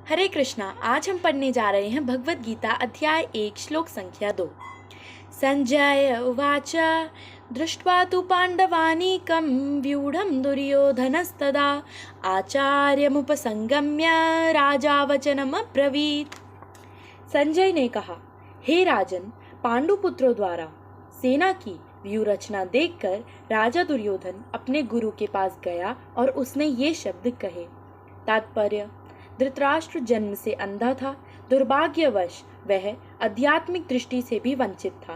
हरे कृष्णा। आज हम पढ़ने जा रहे हैं भगवत गीता अध्याय 1 श्लोक संख्या 2। संजय उवाच दृष्ट्वा तु पाण्डवानीकं व्यूढं दुर्योधनस्तदा आचार्यमुपसंगम्य राजा वचनमब्रवीत्। संजय ने कहा, हे राजन, पांडुपुत्रों द्वारा सेना की व्यू रचना देखकर राजा दुर्योधन अपने गुरु के पास गया और उसने ये शब्द कहे। तात्पर्य: धृतराष्ट्र जन्म से अंधा था। दुर्भाग्यवश वह आध्यात्मिक दृष्टि से भी वंचित था।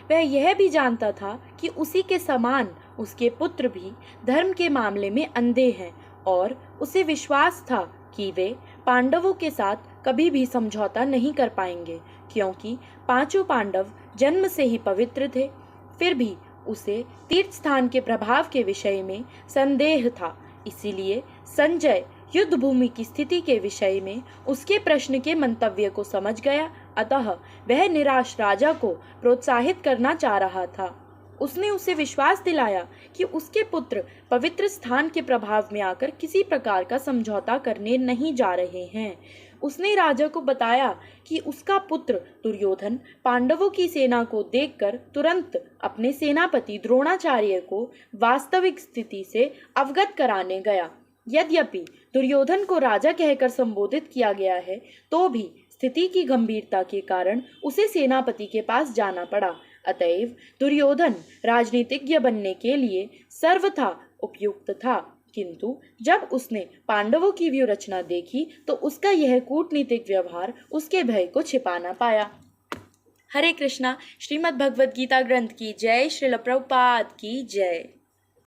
वह यह भी जानता था कि उसी के समान उसके पुत्र भी धर्म के मामले में अंधे हैं और उसे विश्वास था कि वे पांडवों के साथ कभी भी समझौता नहीं कर पाएंगे, क्योंकि पांचों पांडव जन्म से ही पवित्र थे। फिर भी उसे तीर्थ स्थान के प्रभाव के विषय में संदेह था। इसीलिए संजय युद्ध भूमि की स्थिति के विषय में उसके प्रश्न के मंतव्य को समझ गया। अतः वह निराश राजा को प्रोत्साहित करना चाह रहा था। उसने उसे विश्वास दिलाया कि उसके पुत्र पवित्र स्थान के प्रभाव में आकर किसी प्रकार का समझौता करने नहीं जा रहे हैं। उसने राजा को बताया कि उसका पुत्र दुर्योधन पांडवों की सेना को देखकर तुरंत अपने सेनापति द्रोणाचार्य को वास्तविक स्थिति से अवगत कराने गया। यद्यपि दुर्योधन को राजा कहकर संबोधित किया गया है, तो भी स्थिति की गंभीरता के कारण उसे सेनापति के पास जाना पड़ा। अतएव दुर्योधन राजनीतिज्ञ बनने के लिए सर्वथा उपयुक्त था, किंतु जब उसने पांडवों की व्यू रचना देखी तो उसका यह कूटनीतिक व्यवहार उसके भय को छिपा न पाया। हरे कृष्णा। श्रीमद् भगवद गीता ग्रंथ की जय। श्रील प्रभुपाद की जय।